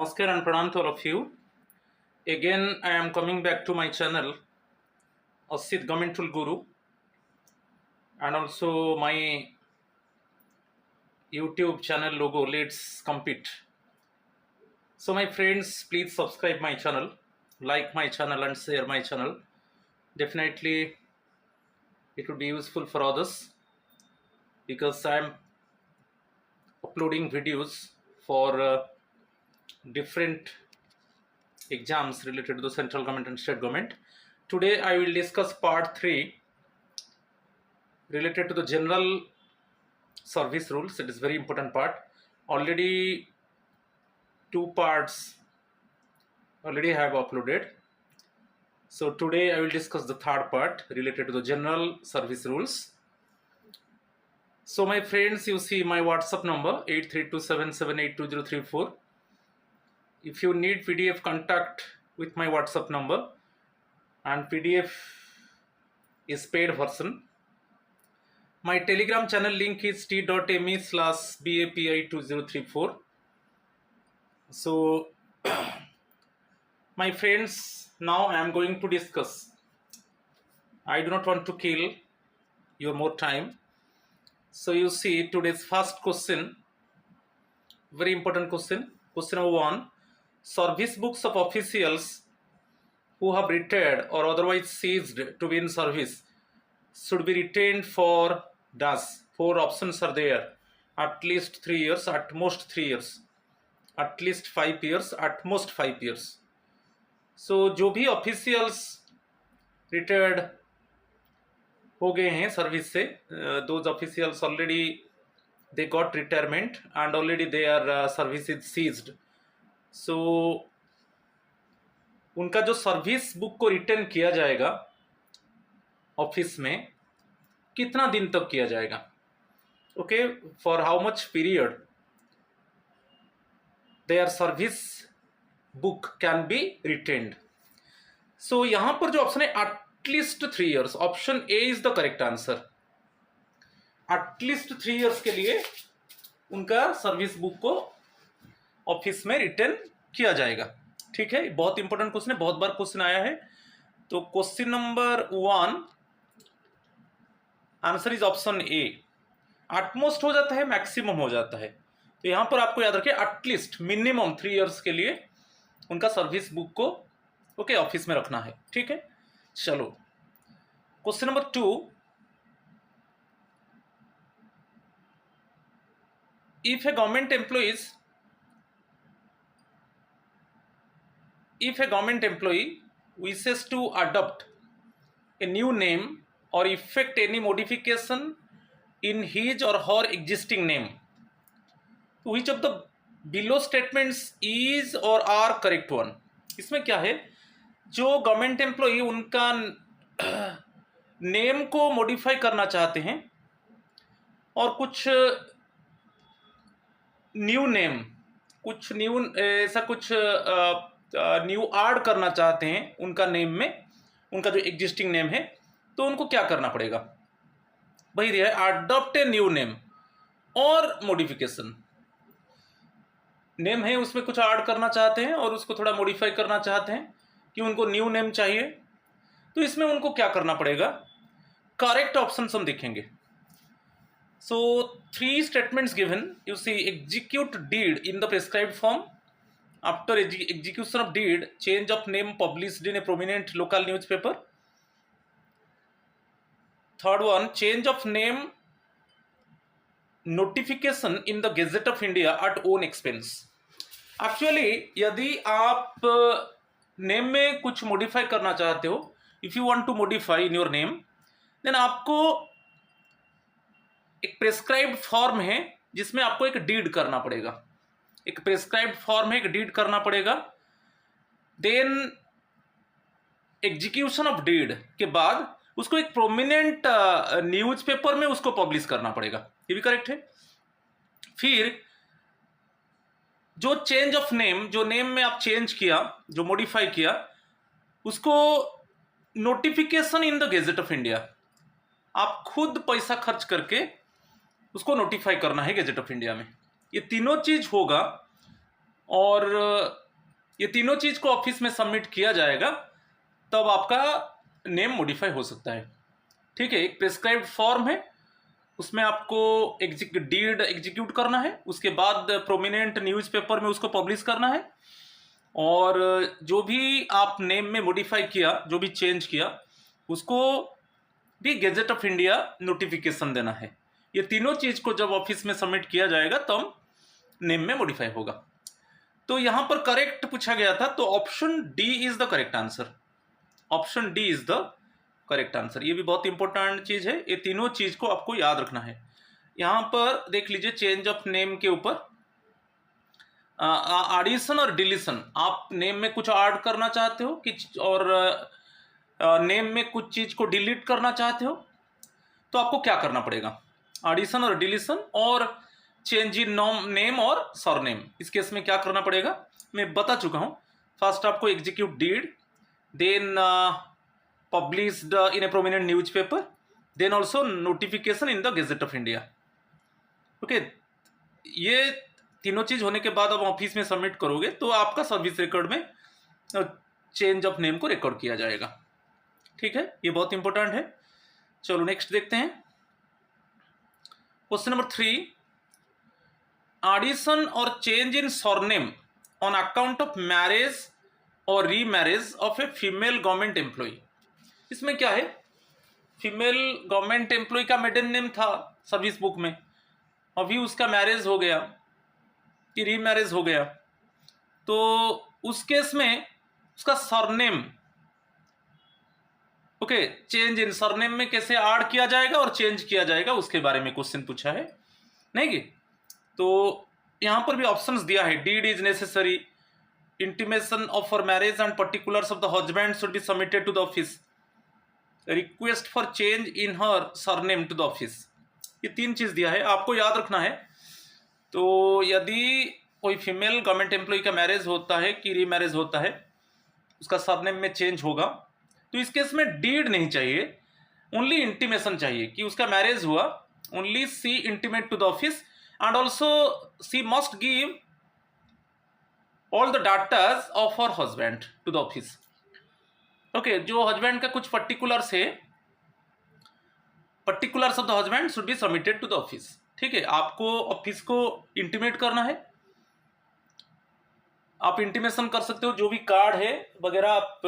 Namaskar and pranam to all of you. Again, I am coming back to my channel, Asit Government Tool Guru, and also my YouTube channel logo, Let's Compete. So, my friends, please subscribe my channel, like my channel, and share my channel. Definitely, it would be useful for others because I am uploading videos for different exams related to the central government and state government. Today I will discuss part 3 related to the general service rules. It is very important part. Already 2 parts already have uploaded. So today I will discuss the third part related to the general service rules. So my friends, you see my WhatsApp number 8327782034. If you need PDF, contact with my WhatsApp number, and PDF is paid version. My Telegram channel link is t.me/BAPI2034. So, my friends, now I am going to discuss. I do not want to kill your more time. So, you see today's first question, very important question. Question number 1. Service books of officials who have retired or otherwise ceased to be in service should be retained for dash. 4 options are there. At least 3 years, at most 3 years, at least 5 years, at most 5 years. So जो भी officials retired हो गए हैं service से, those officials already they got retirement and already their service is seized. So उनका जो service book को return किया जाएगा ऑफिस में, कितना दिन तक किया जाएगा, okay, for how much period their service book can be retained. So यहां पर जो ऑप्शन है at least 3 years, option A is the correct answer. At least 3 years के लिए उनका सर्विस बुक को ऑफिस में रिटर्न किया जाएगा. ठीक है, बहुत इंपॉर्टेंट क्वेश्चन है, बहुत बार क्वेश्चन आया है. तो question number 1 answer is option A. At most हो जाता है, मैक्सिमम हो जाता है. तो यहां पर आपको याद रखिए एटलीस्ट मिनिमम 3 years के लिए उनका सर्विस बुक को ओके ऑफिस में रखना है. ठीक है, चलो question number 2. If A government employee wishes to adopt a new name or effect any modification in his or her existing name, which of the below statements is or are correct one? इसमें क्या है, जो government employee उनका name को modify करना चाहते हैं और कुछ न्यू नेम, कुछ न्यू ऐसा कुछ न्यू ऐड करना चाहते हैं उनका नेम में, उनका जो एग्जिस्टिंग नेम है, तो उनको क्या करना पड़ेगा. वही दिया है, अडॉप्ट ए न्यू नेम और मॉडिफिकेशन. नेम है उसमें कुछ ऐड करना चाहते हैं और उसको थोड़ा मॉडिफाई करना चाहते हैं कि उनको न्यू नेम चाहिए, तो इसमें उनको क्या करना पड़ेगा. करेक्ट ऑप्शन हम देखेंगे. So 3 statements given. You see, execute deed in the prescribed form. After execution of deed, change of name published in a prominent local newspaper. Third one, change of name notification in the Gazette of India at own expense. Actually, यदि आप name में कुछ modify करना चाहते हो, if you want to modify in your name, then आपको एक prescribed form है जिसमें आपको एक डीड करना पड़ेगा. एक प्रेस्क्राइब्ड फॉर्म है, एक डीड करना पड़ेगा. देन एग्जीक्यूशन ऑफ डीड के बाद उसको एक प्रोमिनेंट न्यूज़पेपर में उसको पब्लिश करना पड़ेगा. ये भी करेक्ट है. फिर जो चेंज ऑफ नेम, जो नेम में आप चेंज किया, जो मॉडिफाई किया, उसको notification in the gazette of India, आप खुद पैसा खर्च करके उसको नोटिफाई करना है गेजेट ऑफ इंडिया में. ये तीनों चीज होगा और ये तीनों चीज़ को ऑफिस में सबमिट किया जाएगा, तब आपका नेम मॉडिफाई हो सकता है। ठीक है, एक प्रिस्क्राइब्ड फॉर्म है, उसमें आपको डीड एग्जीक्यूट करना है, उसके बाद प्रोमिनेंट न्यूज़पेपर में उसको पब्लिश करना है, और जो भी आप नेम में मॉडिफाई किया, जो भी चेंज किया, उसको भी गेजेट ऑफ इंडिया नोटिफिकेशन देना है। ये तीनों चीज़ को जब ऑफिस में सबमिट किया जाएगा तब नेम में मॉडिफाई होगा। तो यहां पर करेक्ट पूछा गया था, तो option D is the correct answer. Option D is the correct answer. ये भी बहुत इंपॉर्टेंट चीज है, ये तीनों चीज को आपको याद रखना है। यहां पर देख लीजिए, चेंज ऑफ नेम के ऊपर एडिशन और डिलीशन, आप नेम में कुछ ऐड करना चाहते हो कि और नेम में कुछ चीज को डिलीट करना चाहते हो, तो आपको क्या करना पड़ेगा? एडिशन और डिलीशन और चेंज इन नेम और सरनेम, इस केस में क्या करना पड़ेगा मैं बता चुका हूं। फर्स्ट आपको execute deed, then published in a prominent newspaper, then also notification in the gazette of India. Okay, ये तीनों चीज होने के बाद अब ऑफिस में सबमिट करोगे तो आपका सर्विस रिकॉर्ड में चेंज ऑफ नेम को रिकॉर्ड किया जाएगा। ठीक है, ये बहुत इंपॉर्टेंट है। चलो नेक्स्ट देखते हैं, क्वेश्चन नंबर 3, एडिशन और change in surname on account of marriage और remarriage of a female government employee. इसमें क्या है, फीमेल गवर्नमेंट एम्प्लॉय का मेडन नेम था सर्विस बुक में, अभी उसका मैरिज हो गया कि रीमैरिज हो गया, तो उस केस में उसका surname, okay, change in surname में कैसे ऐड किया जाएगा और चेंज किया जाएगा, उसके बारे में क्वेश्चन पूछा है नहीं कि? तो यहां पर भी ऑप्शंस दिया है, deed is necessary, intimation of for marriage and particulars of the husband should be submitted to the office, request for change in her surname to the office. ये 3 चीज दिया है, आपको याद रखना है। तो यदि कोई फीमेल गवर्नमेंट एम्प्लॉय का मैरिज होता है कि रीमैरिज होता है, उसका सरनेम में चेंज होगा, तो इस केस में डीड नहीं चाहिए, ओनली इंटीमेशन चाहिए कि उसका मैरिज हुआ। Only she intimate to the office and also she must give all the datas of her husband to the office. Okay, जो हस्बैंड का कुछ पर्टिकुलर्स है, particulars of the husband should be submitted to the office. ठीक है, आपको office को intimate करना है, आप इंटीमेशन कर सकते हो, जो भी कार्ड है वगैरह आप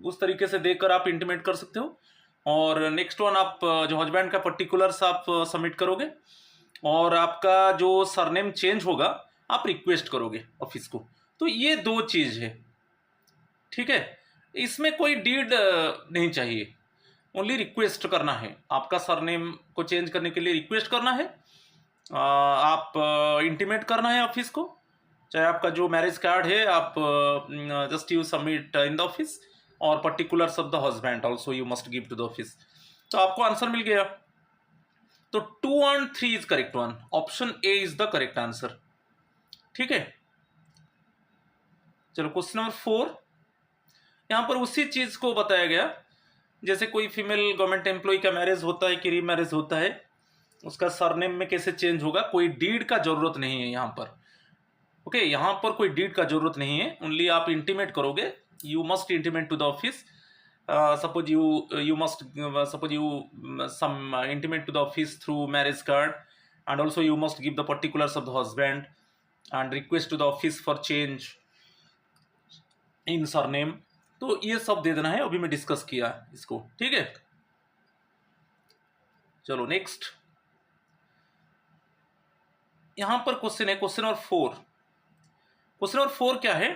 उस तरीके से देकर आप इंटीमेट कर सकते हो। और नेक्स्ट वन, आप जो हस्बैंड का पर्टिकुलर्स आप सबमिट करोगे, और आपका जो सरनेम चेंज होगा आप रिक्वेस्ट करोगे ऑफिस को। तो ये 2 चीज है। ठीक है, इसमें कोई डीड नहीं चाहिए, ओनली रिक्वेस्ट करना है। आपका सरनेम को चेंज करने के लिए रिक्वेस्ट करना है, आप इंटीमेट करना है ऑफिस को, चाहे आपका जो मैरिज कार्ड है आप just you submit in the office, और particulars of the husband also you must give to the office. तो आपको आंसर मिल गया। तो 2 और 3 is correct one, option A is the correct answer. ठीक है, चलो क्वेश्चन नंबर 4, यहां पर उसी चीज को बताया गया, जैसे कोई फीमेल गवर्नमेंट एम्प्लॉय का मैरिज होता है कि रीमैरिज होता है, उसका सरनेम में कैसे चेंज होगा, कोई डीड का जरूरत नहीं है यहाँ पर। ओके, यहाँ पर कोई डीड का जरूरत नहीं है, ओनली आप इंटीमेट करोगे, you must intimate to the office. Suppose you must suppose you some intimate to the office through marriage card, and also you must give the particulars of the husband and request to the office for change in surname। तो ये सब दे देना है, अभी मैं discuss किया इसको। ठीक है, चलो नेक्स्ट, यहां पर क्वेश्चन है, क्वेश्चन नंबर 4। क्वेश्चन नंबर 4 क्या है,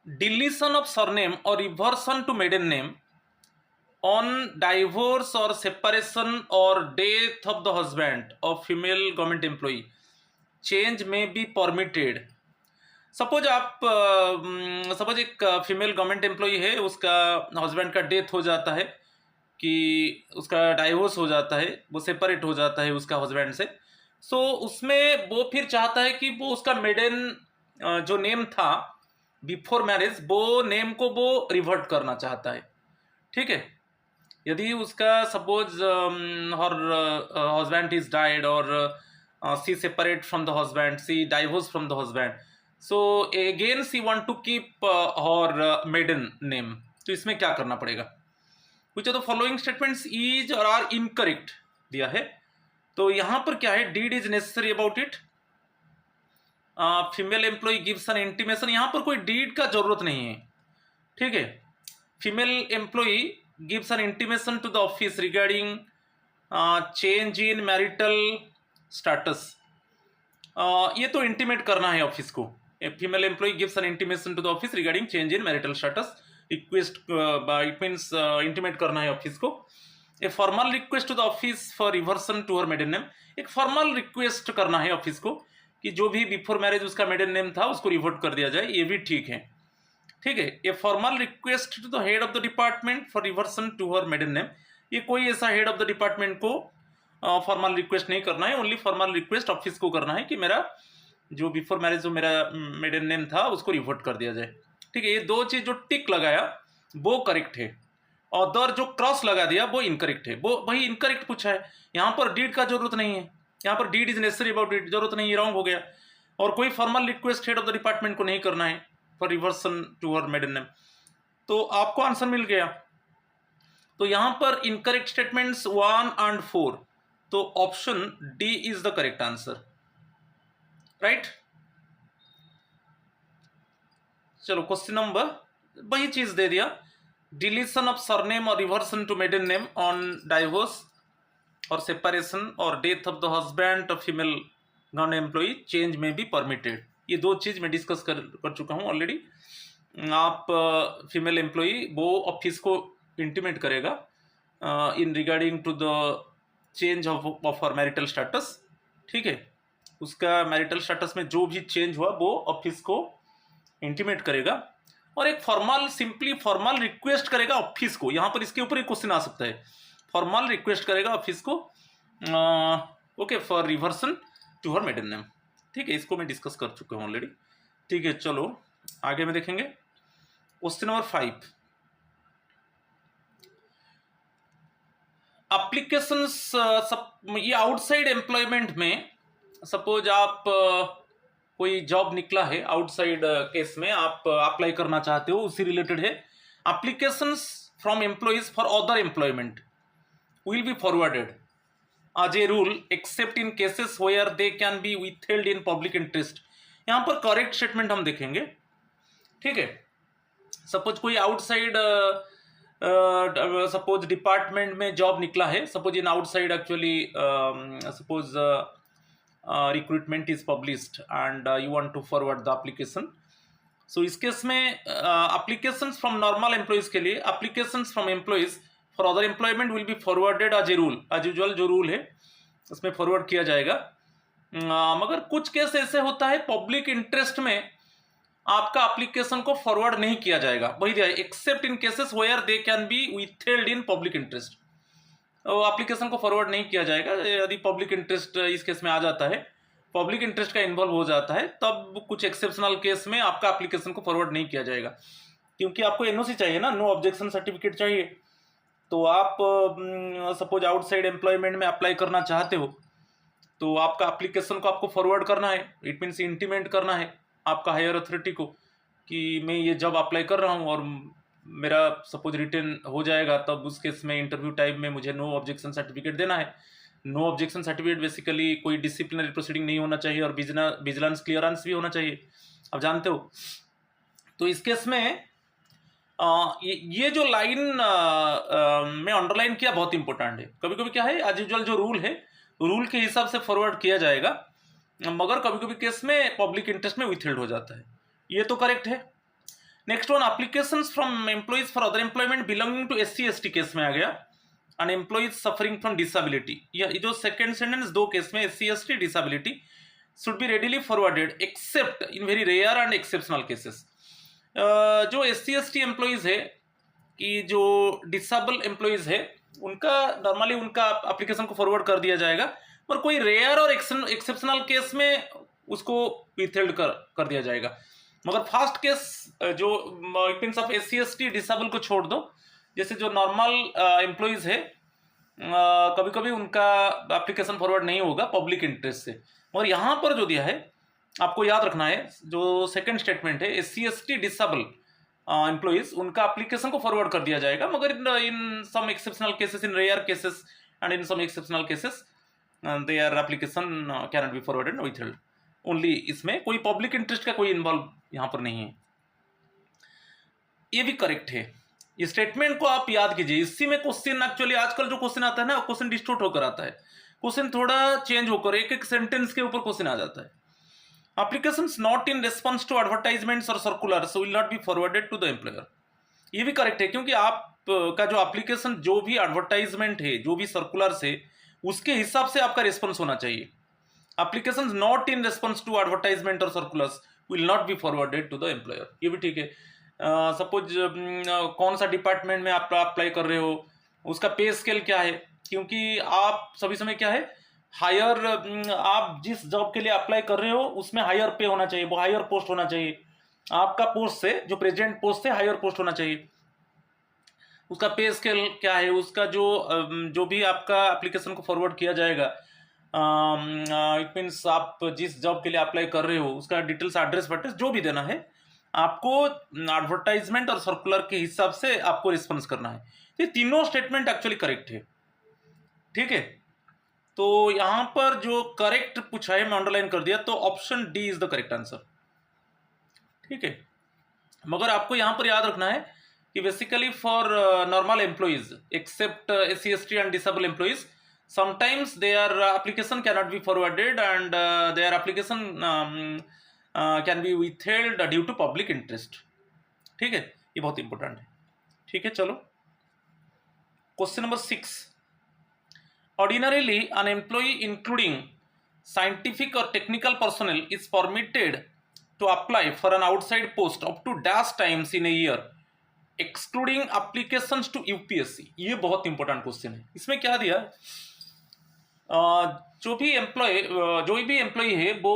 डिलीशन ऑफ सरनेम और reversion to maiden name on divorce और सेपरेशन और death of the husband of female government employee, change में बी परमिटेड। सपोज आप सपोज एक फीमेल गवर्नमेंट एम्प्लॉय है, उसका हस्बैंड का डेथ हो जाता है कि उसका डाइवोर्स हो जाता है, वो सेपरेट हो जाता है उसका हस्बैंड से। सो उसमें वो फिर चाहता है कि वो उसका मेडन जो नेम था बिफोर मैरिज, वो नेम को वो रिवर्ट करना चाहता है। ठीक है, यदि उसका suppose her husband is died और she separate from the husband, she divorce from the husband, so again she want to keep her maiden name, तो इसमें क्या करना पड़ेगा? Which of the following statements is और आर इनकरेक्ट दिया है, तो यहां पर क्या है, deed is necessary about it, female employee gives an intimation, यहां पर कोई डीड का जरूरत नहीं है, ठीक है। Female employee gives an intimation to the office regarding change in marital status, ये तो इंटीमेट करना है ऑफिस को। Female employee gives an intimation to the office regarding change in marital status, request it means intimate करना है office को। A formal request to the office for reversion to her maiden name, एक formal request करना है office को कि जो भी बिफोर मैरिज उसका मेडन नेम था उसको रिवर्ट कर दिया जाए, ये भी ठीक है, ठीक है। A formal request to the head of the department for reversion to her maiden name, ये कोई ऐसा हेड ऑफ द डिपार्टमेंट को फॉर्मल रिक्वेस्ट नहीं करना है, ओनली फॉर्मल रिक्वेस्ट ऑफिस को करना है कि मेरा जो बिफोर मैरिज जो मेरा मेडन नेम था उसको रिवर्ट कर दिया जाए, ठीक है। ये दो चीज जो टिक लगाया वो करेक्ट है, अदर जो क्रॉस लगा दिया वो इनकरेक्ट है, वो वही इनकरेक्ट पूछा है। यहाँ पर डीड का जरूरत नहीं है, यहाँ पर deed is necessary about it जरूरत नहीं है, रॉन्ग हो गया। और कोई formal request head of the department को नहीं करना है for reversion to her maiden name, तो आपको आंसर मिल गया। तो यहाँ पर इनकरेक्ट स्टेटमेंट्स 1 and 4, तो option D is the correct answer, right. चलो क्वेश्चन नंबर, वही चीज दे दिया, डिलीशन ऑफ सरनेम और reversion to maiden name on divorce और सेपरेशन और death of the husband of female non employee change में भी परमिटेड, ये दो चीज मैं डिस्कस कर चुका हूँ ऑलरेडी। आप फीमेल एम्प्लॉई वो ऑफिस को इंटीमेट करेगा in regarding to the change of her marital status, ठीक है। उसका मैरिटल स्टेटस में जो भी चेंज हुआ वो ऑफिस को इंटीमेट करेगा, और एक फॉर्मल सिंपली फॉर्मल रिक्वेस्ट करेगा ऑफिस को, यहाँ पर इसके ऊपर एक क्वेश्चन आ सकता है, फॉर्मल रिक्वेस्ट करेगा ऑफिस को okay for reversion to her maiden name, ठीक है। इसको मैं डिस्कस कर चुका हूँ ऑलरेडी, ठीक है। चलो आगे में देखेंगे क्वेश्चन नंबर 5, एप्लीकेशंस, ये आउटसाइड एम्प्लॉयमेंट में सपोज आप कोई जॉब निकला है आउटसाइड केस में, आप अप्लाई करना चाहते हो, उसी रिलेटेड है। Applications from employees for other employment will be forwarded as a rule except in cases where they can be withheld in public interest, यहाँ पर करेक्ट स्टेटमेंट हम देखेंगे, ठीक है। सपोज कोई आउटसाइड सपोज डिपार्टमेंट में जॉब निकला है, suppose in outside actually suppose recruitment is published and you want to forward the application, so इस केस में एप्लीकेशंस फ्रॉम नॉर्मल एम्प्लॉयज के लिए, applications from employees for other employment will be forwarded as a rule, as usual जो rule है उसमें forward किया जाएगा। मगर कुछ केस ऐसे होता है पब्लिक इंटरेस्ट में आपका एप्लीकेशन को फॉरवर्ड नहीं किया जाएगा, वही दिया है except in cases where they can be withheld in public interest, application को फॉरवर्ड नहीं किया जाएगा यदि पब्लिक इंटरेस्ट इस केस में आ जाता है, पब्लिक इंटरेस्ट का इन्वॉल्व हो जाता है, तब कुछ एक्सेप्शनल केस में आपका एप्लीकेशन को फॉरवर्ड नहीं किया जाएगा, क्योंकि आपको एनओसी चाहिए ना, नो ऑब्जेक्शन सर्टिफिकेट चाहिए। तो आप सपोज आउटसाइड एम्प्लॉयमेंट में अप्लाई करना चाहते हो, तो आपका एप्लीकेशन को आपको फॉरवर्ड करना है, इट मीन्स इंटीमेट करना है आपका हायर अथॉरिटी को कि मैं ये जॉब अप्लाई कर रहा हूँ और मेरा सपोज रिटर्न हो जाएगा, तब उस केस में इंटरव्यू टाइम में मुझे नो ऑब्जेक्शन सर्टिफिकेट देना है। नो ऑब्जेक्शन सर्टिफिकेट बेसिकली कोई डिसिप्लिनरी प्रोसीडिंग नहीं होना चाहिए और विजिलेंस क्लियरेंस भी होना चाहिए, आप जानते हो। तो इस केस में ये जो लाइन में अंडरलाइन किया बहुत इंपॉर्टेंट है। कभी कभी क्या है, एज यूजुअल जो रूल है, रूल के हिसाब से फॉरवर्ड किया जाएगा, मगर कभी कभी केस में पब्लिक इंटरेस्ट में विथहेल्ड हो जाता है, ये तो करेक्ट है। Next one, applications from employees for other employment belonging to SC/ST case में आ गया, and employees suffering from disability, ये जो सेकेंड सेंटेंस दो केस में SC/ST disability should be readily forwarded except in very rare and exceptional cases. जो SC/ST employees है कि जो डिसेबल एम्प्लॉइज है उनका नॉर्मली उनका एप्लीकेशन को फॉरवर्ड कर दिया जाएगा, पर कोई रेयर और एक्सेप्शनल केस में उसको विथहेल्ड कर दिया जाएगा। मगर फास्ट केस जो it means of SC/ST disable को छोड़ दो, जैसे जो नॉर्मल एम्प्लॉइज है कभी कभी उनका एप्लीकेशन फॉरवर्ड नहीं होगा पब्लिक इंटरेस्ट से। मगर यहाँ पर जो दिया है आपको याद रखना है जो सेकंड स्टेटमेंट है, SC/ST डिसेबल एम्प्लॉइज उनका एप्लीकेशन को फॉरवर्ड कर दिया जाएगा, मगर in some exceptional cases, in rare cases and in some exceptional cases their application can not be forwarded withheld only. इसमें कोई पब्लिक इंटरेस्ट का कोई इन्वॉल्व यहाँ पर नहीं है, ये भी करेक्ट है। ये स्टेटमेंट को आप याद कीजिए। इसी में क्वेश्चन एक्चुअली आजकल जो क्वेश्चन आता है ना, क्वेश्चन डिस्टोर्ट होकर आता है, क्वेश्चन थोड़ा चेंज होकर एक एक सेंटेंस के ऊपर क्वेश्चन आ जाता है। Applications not in response to advertisements or circulars will not be forwarded to the employer। ये भी करेक्ट है, क्योंकि आप का जो एप्लीकेशन जो भी एडवर्टाइजमेंट है, जो भी सर्कुलर्स है, उसके हिसाब से आपका रिस्पॉन्स होना चाहिए। Applications not in response to advertisement और circulars will not be forwarded to the employer. ये भी ठीक है। सपोज कौन सा डिपार्टमेंट में आप अप्लाई कर रहे हो, उसका पे स्केल क्या है, क्योंकि आप सभी समय क्या है, हायर, आप जिस जॉब के लिए अप्लाई कर रहे हो उसमें हायर पे होना चाहिए, वो हायर पोस्ट होना चाहिए, आपका पोस्ट से, जो प्रेजेंट पोस्ट से हायर पोस्ट होना चाहिए। उसका पे स्केल क्या है, उसका जो भी आपका एप्लीकेशन को फॉरवर्ड किया जाएगा, इट मीन्स आप जिस जॉब के लिए अप्लाई कर रहे हो उसका डिटेल्स, एड्रेस वैड्रेस जो भी देना है, आपको एडवर्टाइजमेंट और सर्कुलर के हिसाब से आपको रिस्पॉन्स करना है। ये तीनों स्टेटमेंट एक्चुअली करेक्ट है, ठीक है। तो यहां पर जो करेक्ट पूछा है मैं अंडरलाइन कर दिया, तो option D is the correct answer, ठीक है। मगर आपको यहां पर याद रखना है कि basically for normal employees except SC/ST and disable employees, sometimes their application can not be forwarded and their application can be withheld due to public interest, ठीक है। ये बहुत इंपॉर्टेंट है, ठीक है। चलो question number 6। Ordinarily, an employee including scientific or technical personnel is permitted to apply for an outside post up to dash times in a year, excluding applications to UPSC। ये बहुत इंपॉर्टेंट क्वेश्चन है। इसमें क्या दिया, जो भी employ है वो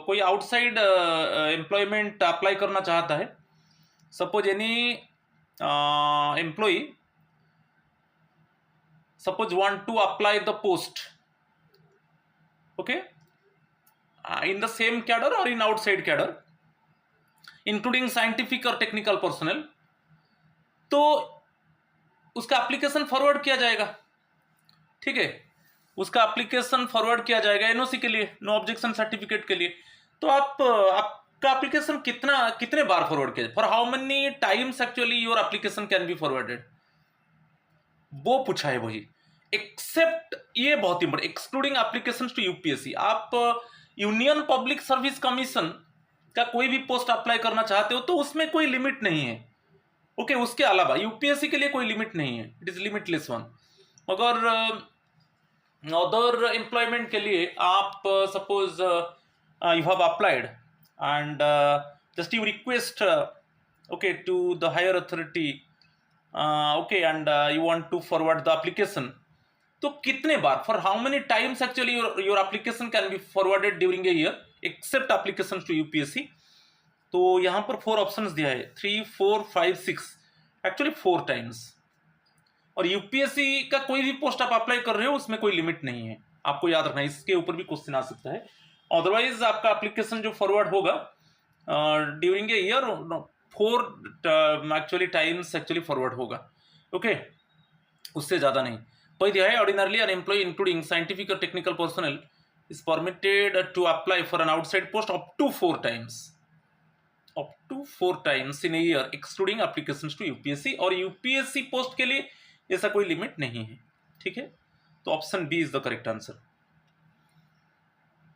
कोई आउटसाइड एम्प्लॉयमेंट अप्लाई करना चाहता है। Suppose any employee suppose want to apply the post, okay, in the same cadre or in outside cadre, including scientific or technical personnel, तो उसका एप्लीकेशन फॉरवर्ड किया जाएगा, ठीक है। उसका एप्लीकेशन फॉरवर्ड किया जाएगा NOC के लिए, नो ऑब्जेक्शन सर्टिफिकेट के लिए। तो आपका एप्लीकेशन कितने बार फॉरवर्ड किया, for how many times actually your application can be forwarded, वो पूछा है वही। एक्सेप्ट, ये बहुत important, excluding application to UPSC। आप यूनियन पब्लिक सर्विस कमीशन का कोई भी पोस्ट अप्लाई करना चाहते हो तो उसमें कोई लिमिट नहीं है, ओके। उसके अलावा UPSC के लिए कोई लिमिट नहीं है, इट इज लिमिटलेस वन। मगर अदर एम्प्लॉयमेंट के लिए आप suppose you have applied and just you request, okay, to the higher authority, okay, and you want to forward the application, तो कितने बार, for how many times actually your application can be forwarded during a year except application to UPSC। तो यहाँ पर 4 options दिया है, 3, 4, 5, 6, actually 4 times. और UPSC का कोई भी पोस्ट आप अप्लाई कर रहे हो उसमें कोई लिमिट नहीं है, आपको याद रखना है। इसके ऊपर भी क्वेश्चन आ सकता है। अदरवाइज आपका एप्लीकेशन जो फॉरवर्ड होगा during a year 4 actually times actually forward होगा, ओके, उससे ज़्यादा नहीं। कोई दिया है, ordinarily an employee including scientific और technical personnel is permitted to apply for an outside post up to 4 times in a year excluding applications to UPSC। और UPSC post के लिए ऐसा कोई लिमिट नहीं है, ठीक है। तो option B is the correct answer.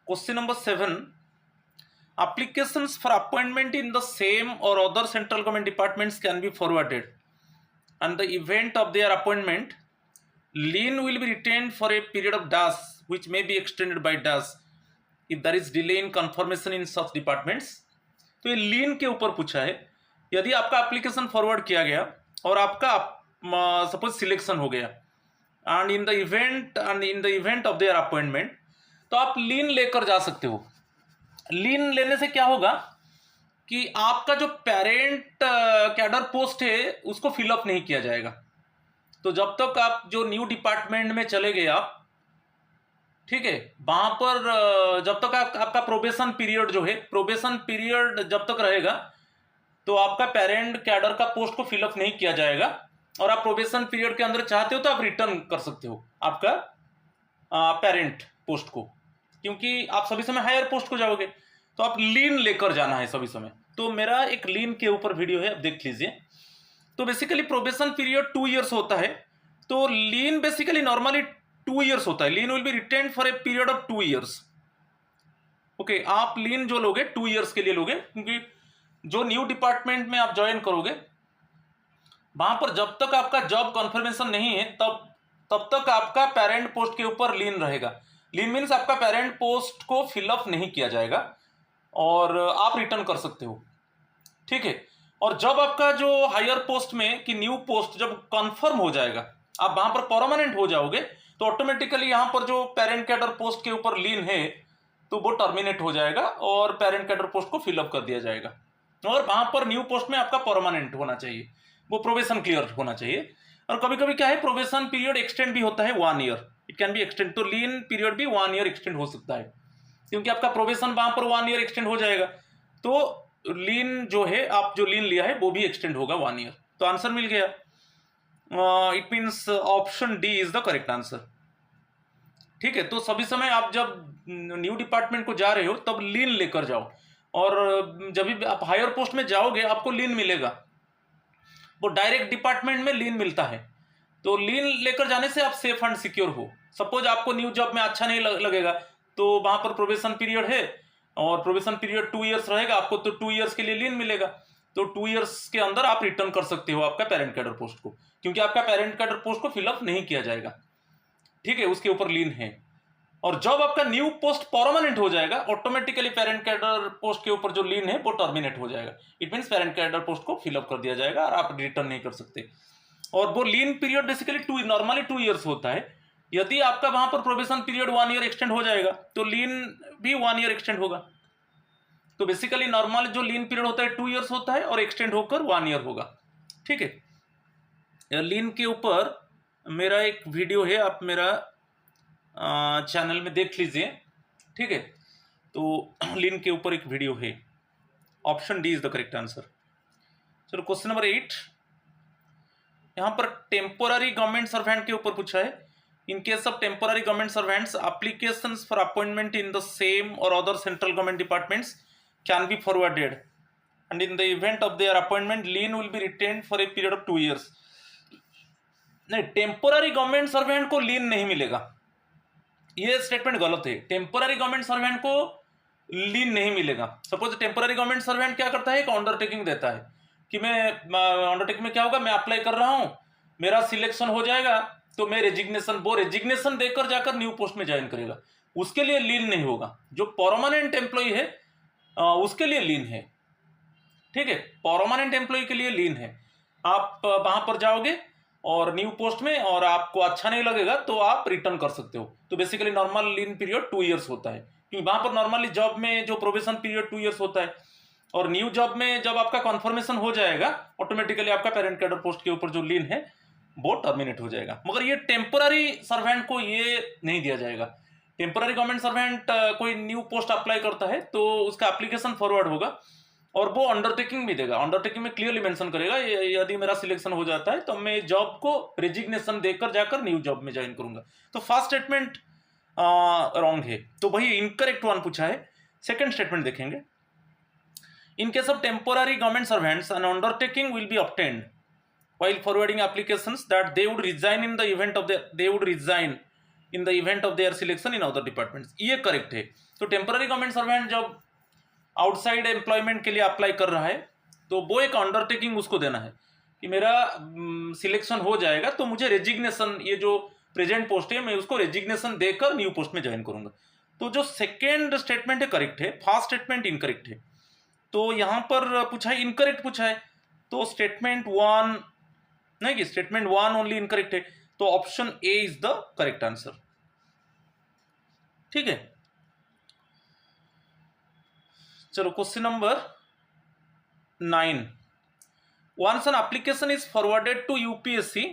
Question number 7। Applications for appointment in the same or other central government departments can be forwarded. And the event of their appointment, lien will be retained for a period of dash, which may be extended by dash if there is delay in confirmation in such departments। तो ये लीन के ऊपर पूछा है। यदि आपका application forward किया गया और आपका सपोज सिलेक्शन हो गया, and in the event of their appointment, तो आप लीन लेकर जा सकते हो। लीन लेने से क्या होगा कि आपका जो पेरेंट कैडर पोस्ट है उसको फिलअप नहीं किया जाएगा। तो जब तक आप जो न्यू डिपार्टमेंट में चले गए आप, ठीक है, वहां पर जब तक आपका प्रोबेशन पीरियड जो है, प्रोबेशन पीरियड जब तक रहेगा तो आपका पेरेंट कैडर का पोस्ट को फिलअप नहीं किया जाएगा, और आप प्रोबेशन पीरियड के अंदर चाहते हो तो आप रिटर्न कर सकते हो आपका पेरेंट पोस्ट को, क्योंकि आप सभी समय हायर पोस्ट को जाओगे, तो आप लीन लेकर जाना है सभी समय। तो मेरा एक लीन के ऊपर वीडियो है, आप देख लीजिए। तो बेसिकली प्रोबेशन पीरियड 2 इयर्स होता है, तो लीन बेसिकली नॉर्मली 2 इयर्स होता है। Lien will be retained for a period of 2 years. Okay, आप लीन जो लोगे 2 इयर्स के लिए लोगे, क्योंकि जो न्यू डिपार्टमेंट में आप ज्वाइन करोगे वहां पर जब तक आपका जॉब कन्फर्मेशन नहीं है तब तक आपका पेरेंट पोस्ट के ऊपर लीन रहेगा। लीन मीन्स आपका पेरेंट पोस्ट को फिलअप नहीं किया जाएगा और आप रिटर्न कर सकते हो, ठीक है। और जब आपका जो हायर पोस्ट में कि न्यू पोस्ट जब कंफर्म हो जाएगा, आप वहां पर परमानेंट हो जाओगे, तो ऑटोमेटिकली यहां पर जो पेरेंट कैडर पोस्ट के ऊपर लीन है तो वो टर्मिनेट हो जाएगा और पेरेंट कैडर पोस्ट को फिलअप कर दिया जाएगा, और वहां पर न्यू पोस्ट में आपका परमानेंट होना चाहिए, वो प्रोबेशन क्लियर होना चाहिए। और कभी कभी क्या है, प्रोबेशन पीरियड एक्सटेंड भी होता है 1 year, it can be extend, तो लीन पीरियड भी 1 ईयर एक्सटेंड हो सकता है, क्योंकि आपका प्रोबेशन वहां पर 1 ईयर एक्सटेंड हो जाएगा, तो लीन जो है, आप जो लीन लिया है वो भी एक्सटेंड होगा 1 ईयर। तो आंसर मिल गया, it means option D is the correct answer, ठीक है। तो सभी समय आप जब न्यू डिपार्टमेंट को जा रहे हो तब लीन लेकर जाओ, और जब भी आप हायर पोस्ट में जाओगे आपको लीन मिलेगा, वो डायरेक्ट डिपार्टमेंट में लीन मिलता है, तो लीन लेकर जाने से आप सेफ एंड सिक्योर हो। सपोज आपको न्यू जॉब में अच्छा नहीं लगेगा, तो वहां पर प्रोबेशन पीरियड है और प्रोबेशन पीरियड 2 इयर्स रहेगा, आपको तो 2 इयर्स के लिए लीन मिलेगा, तो 2 इयर्स के अंदर आप रिटर्न कर सकते हो आपका पेरेंट कैडर पोस्ट को, क्योंकि आपका पेरेंट कैडर पोस्ट को फिलअप नहीं किया जाएगा, ठीक है, उसके ऊपर लीन है। और जब आपका न्यू पोस्ट परमानेंट हो जाएगा, ऑटोमेटिकली पेरेंट कैडर पोस्ट के ऊपर जो लीन है वो टर्मिनेट हो जाएगा, it means parent cadre post को फिलअप कर दिया जाएगा और आप रिटर्न नहीं कर सकते। और वो लीन पीरियड बेसिकली नॉर्मली 2 इयर्स होता है। यदि आपका वहां पर प्रोबेशन पीरियड 1 ईयर एक्सटेंड हो जाएगा तो लीन भी 1 ईयर एक्सटेंड होगा। तो बेसिकली नॉर्मल जो लीन पीरियड होता है 2 इयर्स होता है और एक्सटेंड होकर 1 ईयर होगा, ठीक है। लीन के ऊपर मेरा एक वीडियो है, आप मेरा चैनल में देख लीजिए, ठीक है। तो लीन के ऊपर एक वीडियो है, option D is the correct answer. चलो क्वेश्चन नंबर 8, यहाँ पर टेम्पोररी गवर्नमेंट सर्वेंट के ऊपर पूछा है। In case of temporary government servants, applications for appointment in the same और other central government departments can be forwarded, and in the event of their appointment lien will be retained for a period of 2 years. नहीं, temporary government servant को lien नहीं मिलेगा, ये statement गलत है। Temporary government servant को lien नहीं मिलेगा। सपोज टेम्पोररी गवर्नमेंट सर्वेंट क्या करता है, एक अंडरटेकिंग देता है कि मैं अंडरटेकिंग में क्या होगा, मैं अप्लाई कर रहा हूं, मेरा सिलेक्शन हो जाएगा तो मैं रेजिग्नेशन देकर जाकर न्यू पोस्ट में ज्वाइन करेगा, उसके लिए लीन नहीं होगा। जो परमानेंट एम्प्लॉय है उसके लिए लीन है, ठीक है, परमानेंट एम्प्लॉय के लिए लीन है। आप वहां पर जाओगे और न्यू पोस्ट में और आपको अच्छा नहीं लगेगा तो आप रिटर्न कर सकते हो। तो बेसिकली नॉर्मल लीन पीरियड 2 इयर्स होता है, क्योंकि वहां पर नॉर्मली जॉब में जो प्रोबेशन पीरियड 2 इयर्स होता है, और न्यू जॉब में जब आपका कन्फर्मेशन हो जाएगा ऑटोमेटिकली आपका पेरेंट कैडर पोस्ट के ऊपर जो लीन है वो टर्मिनेट हो जाएगा। मगर ये टेम्पोररी सर्वेंट को ये नहीं दिया जाएगा। टेम्पोररी गवर्नमेंट सर्वेंट कोई न्यू पोस्ट अप्लाई करता है तो उसका एप्लीकेशन फॉरवर्ड होगा और वो अंडरटेकिंग भी देगा, अंडरटेकिंग में क्लियरली मेंशन करेगा यदि मेरा सिलेक्शन हो जाता है तो मैं जॉब को रेजिग्नेशन देकर जाकर न्यू जॉब में ज्वाइन करूंगा। तो फर्स्ट स्टेटमेंट रॉन्ग है, तो वही इनकरेक्ट वन पूछा है। सेकंड स्टेटमेंट देखेंगे, इन case of temporary government servants N undertaking will be obtained while forwarding applications that they would resign in the event of their selection in other departments, ये correct है। तो temporary government servant जब outside employment के लिए apply कर रहा है तो वो एक अंडरटेकिंग उसको देना है कि मेरा सिलेक्शन हो जाएगा तो मुझे रेजिग्नेशन, ये जो प्रेजेंट पोस्ट है मैं उसको रेजिग्नेशन देकर न्यू पोस्ट में ज्वाइन करूंगा। तो जो सेकेंड स्टेटमेंट है करेक्ट है, फर्स्ट स्टेटमेंट इनकरेक्ट है। तो यहां पर पूछा है, इनकरेक्ट पूछा है, तो स्टेटमेंट 1 नहीं, कि स्टेटमेंट 1 ओनली इनकरेक्ट है, तो option A is the correct answer, ठीक है। चलो question number 9, once an application is forwarded to UPSC,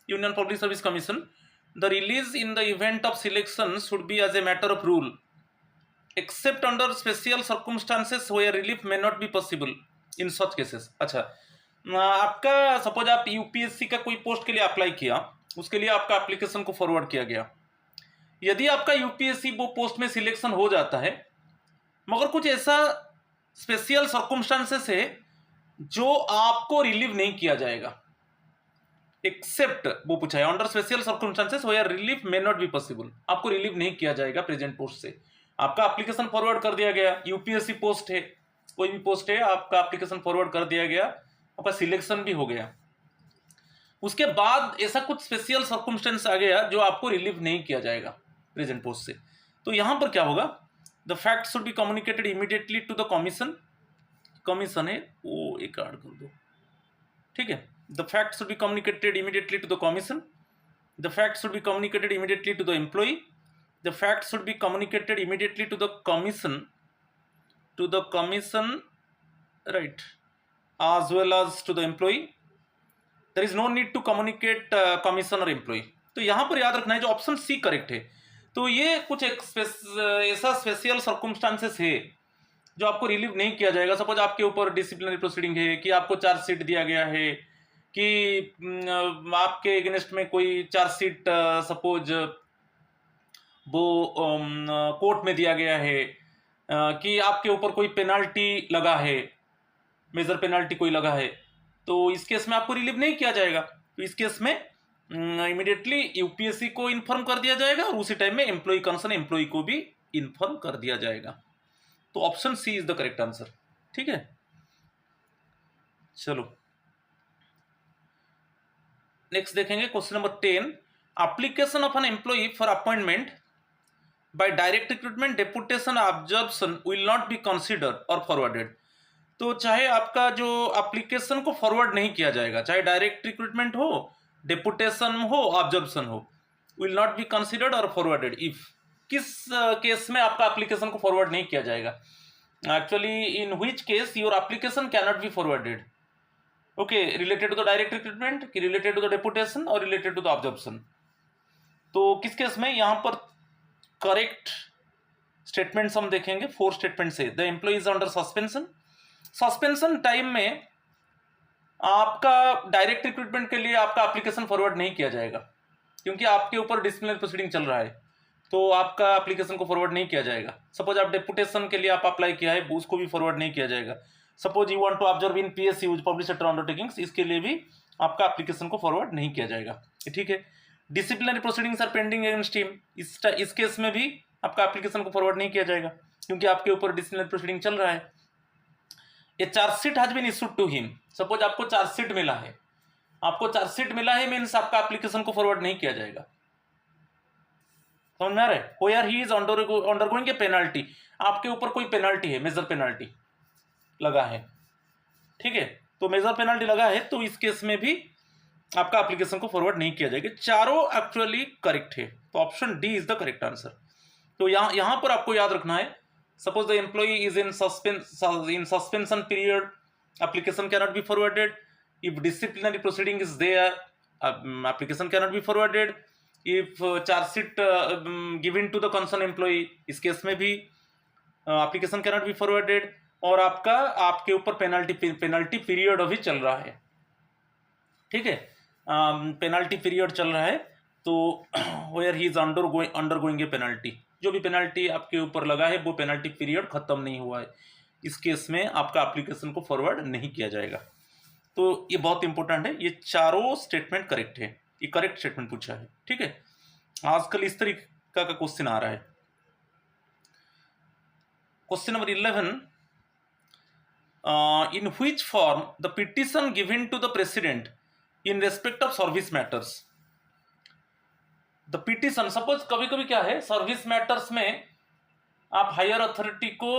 Union Public Service Commission, the release in the event of selection should be as a matter of rule except under special circumstances where relief may not be possible in such cases. अच्छा, आपका suppose आप UPSC का कोई post के लिए apply किया, उसके लिए आपका एप्लीकेशन को फॉरवर्ड किया गया। यदि आपका यूपीएससी वो पोस्ट में सिलेक्शन हो जाता है, मगर कुछ ऐसा स्पेशल सर्कमस्टांसेस है जो आपको रिलीव नहीं किया जाएगा, एक्सेप्ट वो पूछा है under special circumstances where relief may not be possible, आपको रिलीव नहीं किया जाएगा प्रेजेंट पोस्ट से। आपका एप्लीकेशन फॉरवर्ड कर दिया गया, यूपीएससी पोस्ट है, कोई भी पोस्ट है, आपका एप्लीकेशन फॉरवर्ड कर दिया गया, आपका सिलेक्शन भी हो गया, उसके बाद ऐसा कुछ स्पेशल सर्कमस्टेंस आ गया जो आपको रिलीव नहीं किया जाएगा प्रेजेंट पोस्ट से। तो यहां पर क्या होगा, the fact should be communicated immediately to the commission, commission है वो एक ऐड कर दो, ठीक है। The fact should be communicated immediately to the commission, the fact should be communicated immediately to the employee, the fact should be communicated immediately to the commission, right, as well as to the employee. There is no need to communicate commission or employee. तो यहाँ पर याद रखना है जो option C correct है। तो ये कुछ ऐसा स्पेशल सर्कमस्टांसेस है जो आपको रिलीव नहीं किया जाएगा। सपोज आपके ऊपर डिसिप्लिनरी प्रोसीडिंग है, कि आपको चार्जशीट दिया गया है, कि आपके अगेंस्ट में कोई चार्जशीट सपोज वो कोर्ट में दिया गया है, कि आपके ऊपर कोई पेनाल्टी लगा है, मेजर पेनाल्टी कोई लगा है, तो इस केस में आपको रिलीव नहीं किया जाएगा। तो इस केस में इमीडिएटली यूपीएससी को इन्फॉर्म कर दिया जाएगा और उसी टाइम में एम्प्लॉय कंसर्न एम्प्लॉय को भी इन्फॉर्म कर दिया जाएगा। तो option C is the correct answer, ठीक है। चलो नेक्स्ट देखेंगे question number 10, application of an employee for appointment by direct recruitment, deputation, absorption will not be considered or forwarded। तो चाहे आपका जो एप्लीकेशन को फॉरवर्ड नहीं किया जाएगा, चाहे डायरेक्ट रिक्रूटमेंट हो, डेपुटेशन हो, ऑब्जर्वेशन हो, विल नॉट बी कंसिडर्ड और फॉरवर्डेड इफ, किस केस में आपका एप्लीकेशन को फॉरवर्ड नहीं किया जाएगा, actually in which case your application can not be forwarded, okay, related to the direct recruitment, कि रिलेटेड टू द डेपुटेशन और रिलेटेड टू द ऑब्जर्वेशन। तो किस केस में, यहां पर करेक्ट स्टेटमेंट्स हम देखेंगे, 4 स्टेटमेंट्स है। The employee is under suspension, suspension time में आपका डायरेक्ट रिक्रूटमेंट के लिए आपका एप्लीकेशन फॉरवर्ड नहीं किया जाएगा, क्योंकि आपके ऊपर डिसिप्लिनरी प्रोसीडिंग चल रहा है, तो आपका एप्लीकेशन को फॉरवर्ड नहीं किया जाएगा। सपोज आप डेपुटेशन के लिए आप अप्लाई किया है, उसको भी फॉरवर्ड नहीं किया जाएगा। Suppose you want to observe in PSU public sector undertakings, इसके लिए भी आपका एप्लीकेशन को फॉरवर्ड नहीं किया जाएगा, ठीक है। Disciplinary proceedings are pending against him, इस केस में भी आपका एप्लीकेशन को फॉरवर्ड नहीं किया जाएगा, क्योंकि आपके ऊपर डिसिप्लिनरी प्रोसीडिंग चल रहा है। A charge sheet has been issued to him, suppose आपको चार्जशीट मिला है, आपको चार्जशीट मिला है मीन्स आपका एप्लीकेशन को फॉरवर्ड नहीं किया जाएगा, समझ में आ रहा है। Where he is undergoing a penalty, आपके ऊपर कोई पेनाल्टी है, मेजर पेनाल्टी लगा है, ठीक है, तो मेजर पेनाल्टी लगा है, तो इस केस में भी आपका एप्लीकेशन को फॉरवर्ड नहीं किया जाएगा। चारों एक्चुअली करेक्ट है, तो option D is the correct answer. तो यहां पर आपको याद रखना है, suppose the employee is in suspension period, application can not be forwarded. If disciplinary proceeding is there, application can not be forwarded. If chargesheet given to the concern employee, इस case में भी application can not be forwarded, और आपके ऊपर penalty period अभी चल रहा है, ठीक है, पेनल्टी पीरियड चल रहा है, तो where he is undergoing a penalty, जो भी पेनल्टी आपके ऊपर लगा है वो पेनल्टी पीरियड खत्म नहीं हुआ है, इस केस में आपका एप्लीकेशन को फॉरवर्ड नहीं किया जाएगा। तो ये बहुत इंपॉर्टेंट है, ये चारों स्टेटमेंट करेक्ट है, ये करेक्ट स्टेटमेंट पूछा है, ठीक है। आजकल इस तरीका का क्वेश्चन आ रहा है। Question number 11, in which form the petition given to the president in respect of service matters, the petition, suppose कभी कभी क्या है, सर्विस मैटर्स में आप हायर अथॉरिटी को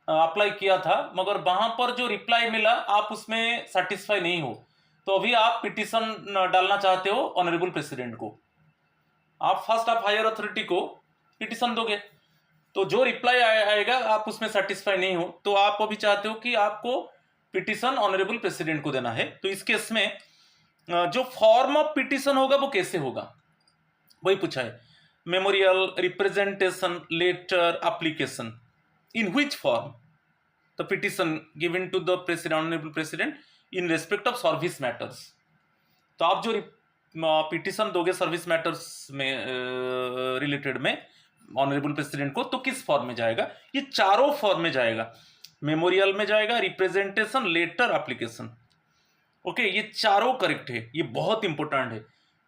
अप्लाई किया था, मगर वहां पर जो रिप्लाई मिला आप उसमें सेटिस्फाई नहीं हो, तो अभी आप पिटीशन डालना चाहते हो ऑनरेबल प्रेसिडेंट को। आप हायर अथॉरिटी को पिटीशन दोगे, तो जो रिप्लाई आएगा आप उसमें सेटिस्फाई नहीं हो, तो आप अभी चाहते हो कि आपको पिटीशन ऑनरेबल प्रेसिडेंट को देना है। तो इस केस में जो फॉर्म ऑफ पिटीशन होगा वो कैसे होगा, वही पूछा है, memorial, representation, letter, application, in which form the petition given to the president, honourable president, in respect of service matters. तो आप जो पिटिशन दोगे सर्विस मैटर्स में रिलेटेड में ऑनरेबल प्रेसिडेंट को, तो किस फॉर्म में जाएगा? ये चारों फॉर्म में जाएगा, मेमोरियल में जाएगा, रिप्रेजेंटेशन, लेटर, एप्लीकेशन। ओके, ये चारों करेक्ट है, ये बहुत इंपॉर्टेंट है।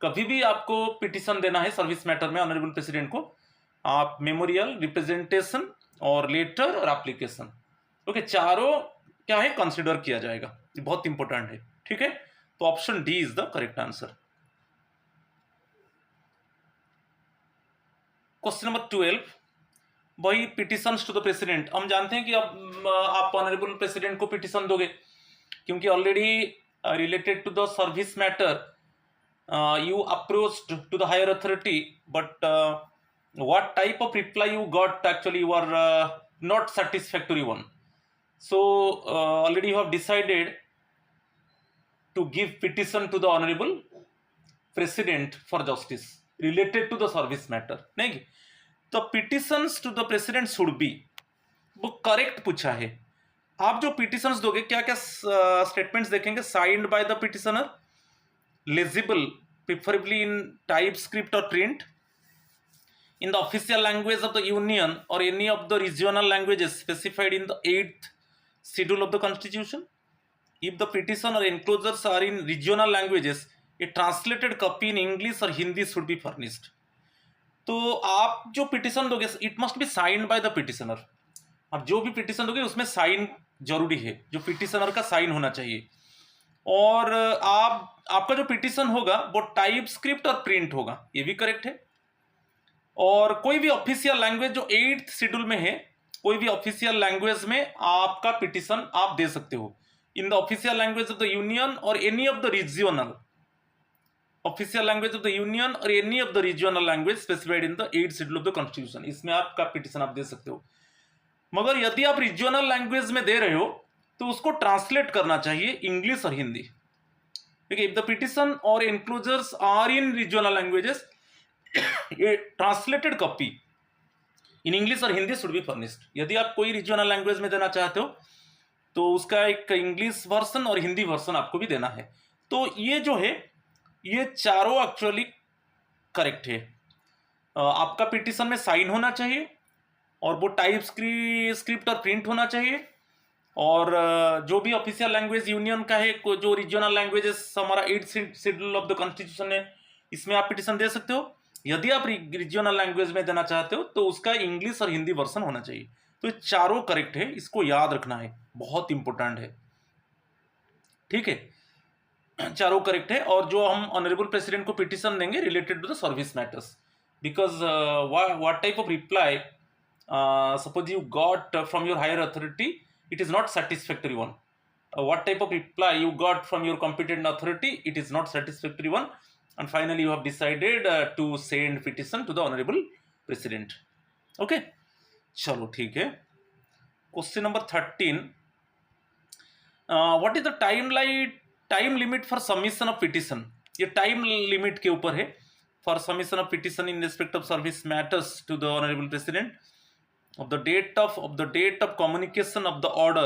कभी भी आपको पिटिशन देना है सर्विस मैटर में ऑनरेबल प्रेसिडेंट को, आप मेमोरियल, रिप्रेजेंटेशन और लेटर और एप्लीकेशन, ओके, चारों क्या है कंसिडर किया जाएगा, ये बहुत इंपॉर्टेंट है। ठीक है, तो option D is the correct answer. Question number 12, वही पिटिशंस टू द प्रेसिडेंट। हम जानते हैं कि अब आप ऑनरेबल प्रेसिडेंट को पिटिशन दोगे, क्योंकि already related to the service matter you approached to the higher authority, but what type of reply you got, actually you are not satisfactory one. So already you have decided to give petition to the honorable president for justice related to the service matter, नहीं? तो petitions to the president should be, वो correct पूछा है। आप जो petitions दोगे क्या क्या स्टेटमेंट्स देखेंगे? Signed by the petitioner, legible preferably in typescript or print, in the official language of the union or any of the regional languages specified in the 8th schedule of the constitution. If the petition or enclosures are in regional languages, a translated copy in English or Hindi should be furnished. तो आप जो petition दोगे it must be signed by the petitioner. आप जो भी petition दोगे उसमें sign जरूरी है, जो पिटिशनर का साइन होना चाहिए। और आपका जो पिटिशन होगा वो टाइप स्क्रिप्ट और प्रिंट होगा, ये भी करेक्ट है। और कोई भी ऑफिशियल लैंग्वेज जो 8th शेड्यूल में है, कोई भी ऑफिशियल लैंग्वेज में आपका पिटिशन आप दे सकते हो, in the official language of the union और any of the regional official language of the union और any of the regional language specified in the 8th schedule of the constitution, इसमें आपका पिटिशन आप दे सकते हो। मगर यदि आप रीजनल लैंग्वेज में दे रहे हो तो उसको ट्रांसलेट करना चाहिए इंग्लिश और हिंदी। देखिए, इफ द पिटिशन और enclosures are in regional languages, a translated copy in English और हिंदी शुड बी फर्निश्ड। यदि आप कोई रीजनल लैंग्वेज में देना चाहते हो तो उसका एक इंग्लिश वर्सन और हिंदी वर्सन आपको भी देना है। तो ये जो है ये चारों एक्चुअली करेक्ट है। आपका पिटिशन में साइन होना चाहिए और वो टाइप स्क्रिप्ट और प्रिंट होना चाहिए, और जो भी ऑफिशियल लैंग्वेज यूनियन का है, जो रीजनल लैंग्वेजेस हमारा 8th schedule of the constitution है, इसमें आप पिटिशन दे सकते हो। यदि आप रीजनल लैंग्वेज में देना चाहते हो तो उसका इंग्लिश और हिंदी वर्सन होना चाहिए। तो ये चारों करेक्ट है, इसको याद रखना है, बहुत इंपॉर्टेंट है। ठीक है, चारों करेक्ट है। और जो हम ऑनरेबल प्रेसिडेंट को पिटिशन देंगे related to the service matters, because what type of reply suppose you got from your higher authority, it is not satisfactory one. What type of reply you got from your competent authority, it is not satisfactory one, and finally you have decided to send petition to the honorable president. Okay, चलो ठीक है। Question number 13, what is the time limit for submission of petition? ये time limit के ऊपर है, for submission of petition in respect of service matters to the honorable president of the date of communication of the order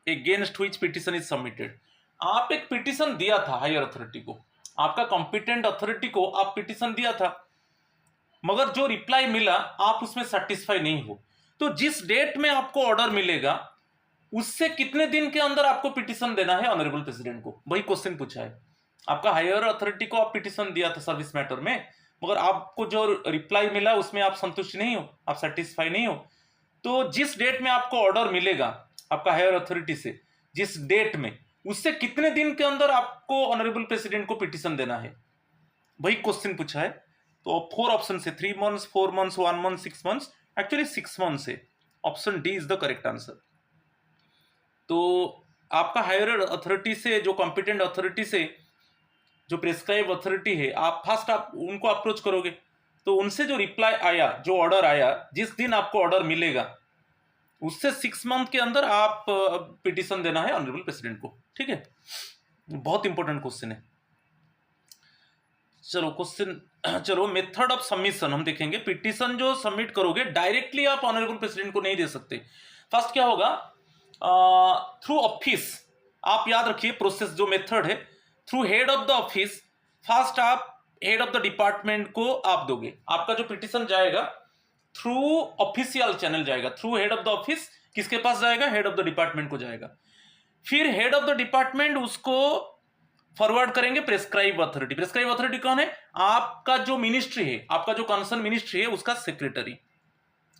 against which petition is submitted. आप एक petition दिया था higher authority को, आपका competent authority को आप petition दिया था, मगर जो रिप्लाई मिला आप उसमें सेटिस्फाई नहीं हो, तो जिस डेट में आपको ऑर्डर मिलेगा उससे कितने दिन के अंदर आपको पिटिशन देना है ऑनरेबल प्रेसिडेंट को, वही क्वेश्चन पूछा है। आपका हायर अथॉरिटी को आप पिटिशन दिया था सर्विस मैटर में, मगर आपको जो रिप्लाई मिला उसमें आप संतुष्ट नहीं हो, आप सेटिस्फाई नहीं हो, तो जिस डेट में आपको ऑर्डर मिलेगा आपका हायर अथॉरिटी से, जिस डेट में, उससे कितने दिन के अंदर आपको ऑनरेबल प्रेसिडेंट को पिटिशन देना है, वही क्वेश्चन पूछा है। तो 4 ऑप्शन से 3 months, 4 months, 1 month, 6 months, actually 6 months है। Option D is the correct answer. तो आपका हायर अथॉरिटी से, जो कॉम्पिटेंट अथॉरिटी से, जो प्रेस्क्राइब अथॉरिटी है, आप फर्स्ट आप उनको अप्रोच करोगे, तो उनसे जो रिप्लाई आया, जो ऑर्डर आया, जिस दिन आपको ऑर्डर मिलेगा उससे 6 मंथ के अंदर आप पिटिशन देना है ऑनरेबल प्रेसिडेंट को। ठीक है, बहुत इंपॉर्टेंट क्वेश्चन है। चलो क्वेश्चन चलो मेथड ऑफ सबमिशन हम देखेंगे। पिटीशन जो सबमिट करोगे डायरेक्टली आप ऑनरेबल प्रेसिडेंट को नहीं दे सकते। फर्स्ट क्या होगा, थ्रू ऑफिस। आप याद रखिए प्रोसेस जो मेथड है, through head of the office. First आप हेड ऑफ द डिपार्टमेंट को आप दोगे। आपका जो पिटीशन जाएगा थ्रू ऑफिशियल चैनल जाएगा, through head of the office. किसके पास जाएगा? हेड ऑफ द डिपार्टमेंट को जाएगा। फिर हेड ऑफ द डिपार्टमेंट उसको फॉरवर्ड करेंगे प्रेस्क्राइब अथॉरिटी। प्रेस्क्राइब अथॉरिटी कौन है? आपका जो मिनिस्ट्री है, आपका जो कंसर्न मिनिस्ट्री है उसका सेक्रेटरी।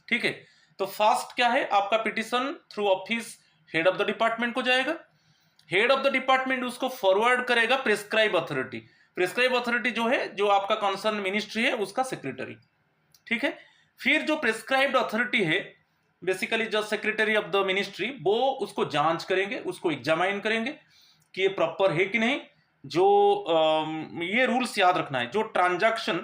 ठीक है, तो फर्स्ट क्या है, आपका petition through office head of the department को जाएगा। हेड ऑफ द डिपार्टमेंट उसको फॉरवर्ड करेगा प्रेस्क्राइब अथॉरिटी। प्रेस्क्राइब अथॉरिटी जो है, जो आपका कंसर्न मिनिस्ट्री है उसका सेक्रेटरी। ठीक है, फिर जो प्रेस्क्राइब्ड अथॉरिटी है, बेसिकली जो सेक्रेटरी ऑफ द मिनिस्ट्री, वो उसको जांच करेंगे, उसको एग्जामाइन करेंगे कि ये प्रॉपर है कि नहीं। जो ये रूल्स याद रखना है, जो transaction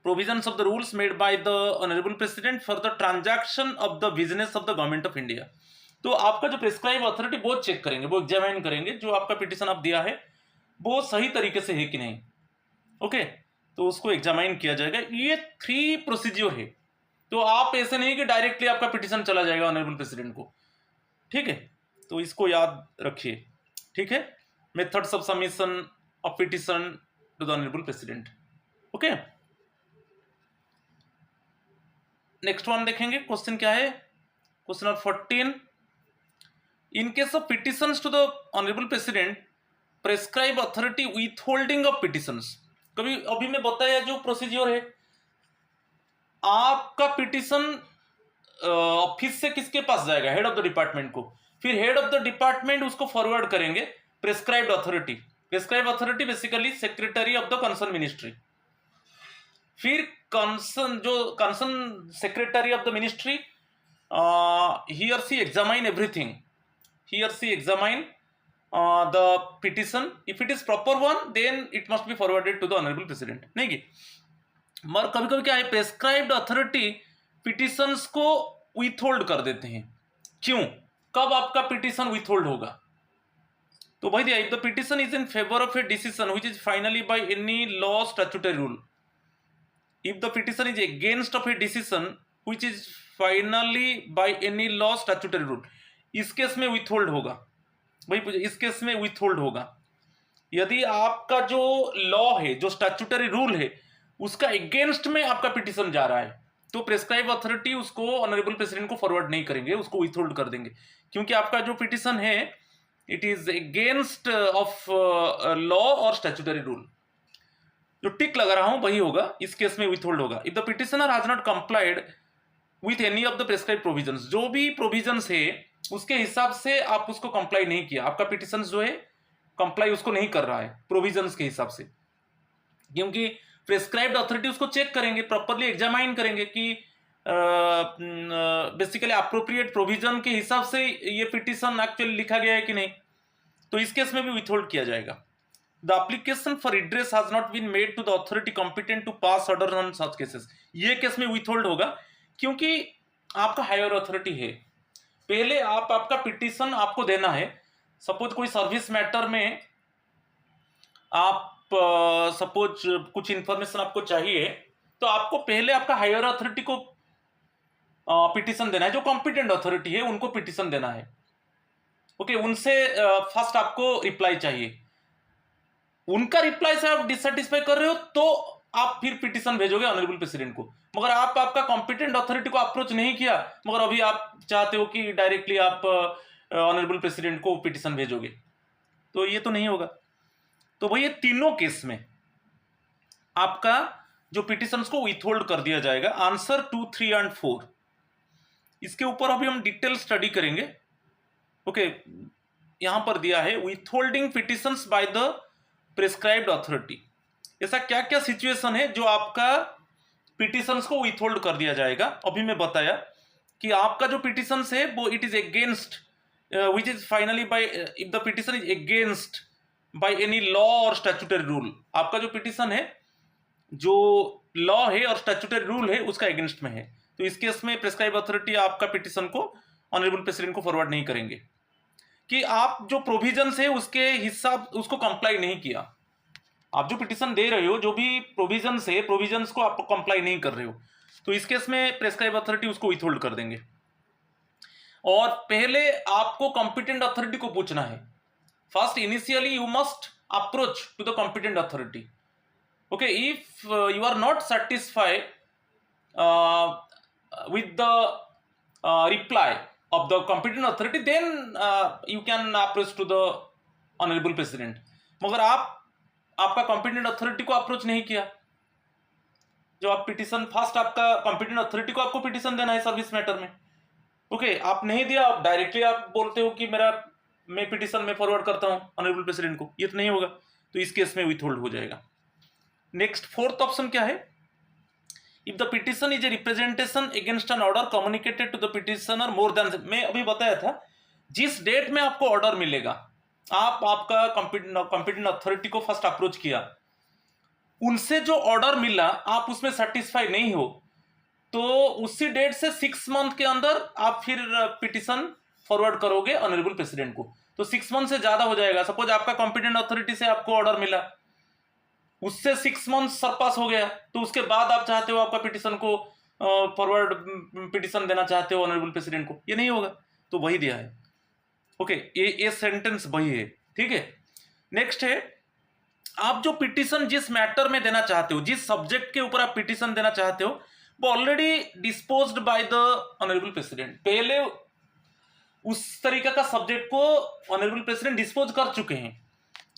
provisions of the rules made by the honourable president for the transaction of the business of the government of India. तो आपका जो प्रेस्क्राइब अथॉरिटी वो चेक करेंगे, वो एग्जामाइन करेंगे जो आपका पिटीशन आप दिया है वो सही तरीके से है कि नहीं। ओके, तो उसको एग्जामाइन किया जाएगा। ये 3 प्रोसीजर है। तो आप ऐसे नहीं कि डायरेक्टली आपका पिटीशन चला जाएगा ऑनरेबल प्रेसिडेंट को। ठीक है, तो इसको याद रखिए। ठीक है, methods of submission of petition to the honourable president. Okay, next one देखेंगे। क्वेश्चन क्या है? Question number 14। In case of petitions to the honourable president, prescribe authority withholding of petitions. कभी अभी मैं बताया जो प्रोसीजर है, आपका पिटीशन ऑफिस से किसके पास जाएगा? हेड ऑफ द डिपार्टमेंट को। फिर हेड ऑफ द डिपार्टमेंट उसको फॉरवर्ड करेंगे prescribed authority. Prescribe authority basically secretary of the concern ministry. फिर concern secretary of the ministry, he or she examine everything. He or she examine the petition. If it is proper one, then it must be forwarded to the honorable president. नहीं कि मगर कभी कभी क्या है, prescribed authority petitions को withhold कर देते हैं। क्यों? कब आपका पिटिशन विथहोल्ड होगा? तो भाई दिया, if the petition is in favour of a decision which is finally bye any law statutory rule. If the petition is against of a decision which is finally bye any law statutory rule, इस case में withhold होगा। भाई इस case में withhold होगा यदि आपका जो लॉ है, जो स्टैट्यूटरी रूल है, उसका अगेंस्ट में आपका पिटीशन जा रहा है, तो प्रेस्क्राइब अथॉरिटी उसको ऑनरेबल प्रेसिडेंट को फॉरवर्ड नहीं करेंगे, उसको विथहोल्ड कर देंगे। क्योंकि आपका जो पिटीशन है it is against of law और स्टैट्यूटरी रूल। जो टिक लगा रहा हूं वही होगा, इस केस में विथहोल्ड होगा। If the petitioner has not complied with any of the prescribe provisions, जो भी प्रोविजंस है उसके हिसाब से आप उसको कंप्लाई नहीं किया, आपका पिटिशन जो है कंप्लाई उसको नहीं कर रहा है प्रोविजंस के हिसाब से। क्योंकि प्रेस्क्राइब्ड अथॉरिटी उसको चेक करेंगे, प्रॉपरली एग्जामाइन करेंगे कि बेसिकली अप्रोप्रिएट प्रोविजन के हिसाब से ये पिटिशन एक्चुअली लिखा गया है कि नहीं। तो इस केस में भी विथहोल्ड किया जाएगा। The application for redress has not been made to the authority competent to pass order on such cases. ये केस में विथहोल्ड होगा क्योंकि आपका हायर अथॉरिटी है। पहले आपका पिटीशन आपको देना है। सपोज कोई सर्विस मैटर में आप सपोज कुछ इंफॉर्मेशन आपको चाहिए, तो आपको पहले आपका हायर अथॉरिटी को पिटीशन देना है, जो कॉम्पिटेंट अथॉरिटी है उनको पिटीशन देना है। ओके, उनसे फर्स्ट आपको रिप्लाई चाहिए। उनका रिप्लाई से आप डिससेटिस्फाई कर रहे हो तो आप फिर पिटीशन भेजोगे ऑनरेबल प्रेसिडेंट को। मगर आप आपका कॉम्पिटेंट अथॉरिटी को अप्रोच नहीं किया, मगर अभी आप चाहते हो कि डायरेक्टली आप ऑनरेबल प्रेसिडेंट को पिटीशन भेजोगे, तो ये तो नहीं होगा। तो भाई ये तीनों केस में आपका जो पिटीशंस को विथहोल्ड कर दिया जाएगा। आंसर 2, 3 एंड 4, इसके ऊपर अभी हम डिटेल स्टडी करेंगे। ओके, यहां पर दिया है withholding petitions by the prescribed authority. ऐसा क्या क्या सिचुएशन है जो आपका पिटीशंस को विथहोल्ड कर दिया जाएगा। अभी मैं बताया कि आपका जो पिटीशंस है वो it is against which is finally by, if the petition is against by any law और स्टैट्यूटरी रूल। आपका जो पिटीशन है, जो लॉ है और स्टैट्यूटरी रूल है, उसका अगेंस्ट में है, तो इस केस में प्रेस्क्राइब अथॉरिटी आपका पिटीशन को ऑनरेबल प्रेसिडेंट को फॉरवर्ड नहीं करेंगे कि आप जो प्रोविजंस है उसके हिसाब उसको कंप्लाई नहीं किया। आप जो पिटिशन दे रहे हो, जो भी प्रोविजंस है, प्रोविजंस को आप कंप्लाई नहीं कर रहे हो, तो इस केस में प्रेस्क्राइब अथॉरिटी उसको विथहोल्ड कर देंगे। और पहले आपको कॉम्पिटेंट अथॉरिटी को पूछना है। First initially you must approach to the competent authority. Okay, if you are not satisfied with the reply of the competent authority, then you can approach to the honorable president। मगर आपका competent authority को approach नहीं किया, जो आप petition, first आपका competent authority को आपको पिटिशन देना है सर्विस मैटर में। ओके, आप नहीं दिया, आप डायरेक्टली आप बोलते हो कि मैं पिटिशन में फॉरवर्ड करता हूं ऑनरेबल प्रेसिडेंट को, ये तो नहीं होगा, तो इस केस में विथहोल्ड हो जाएगा। नेक्स्ट फोर्थ ऑप्शन क्या है? If the petition is a representation against an order communicated to the petitioner more than, मैं अभी बताया था जिस डेट में आपको ऑर्डर मिलेगा, आपका कॉम्पिटेंट अथॉरिटी को फर्स्ट अप्रोच किया, उनसे जो ऑर्डर मिला आप उसमें सेटिस्फाई नहीं हो, तो उसी डेट से 6 मंथ के अंदर आप फिर पिटिशन फॉरवर्ड करोगे ऑनरेबल प्रेसिडेंट को। तो 6 मंथ से ज्यादा हो जाएगा। सपोज आपका कॉम्पिटेंट अथॉरिटी से आपको ऑर्डर मिला, उससे 6 मंथ सरपास हो गया, तो उसके बाद आप चाहते हो आपका पिटिशन को फॉरवर्ड पिटिशन देना चाहते हो ऑनरेबल प्रेसिडेंट को, ये नहीं होगा। तो वही दिया है। ओके, ये सेंटेंस वही है, ठीक है। नेक्स्ट है, आप जो पिटिशन जिस मैटर में देना चाहते हो, जिस सब्जेक्ट के ऊपर आप पिटिशन देना चाहते हो, वो already disposed by the honourable president. पहले उस तरीका का सब्जेक्ट को ऑनरेबल प्रेसिडेंट डिस्पोज कर चुके हैं।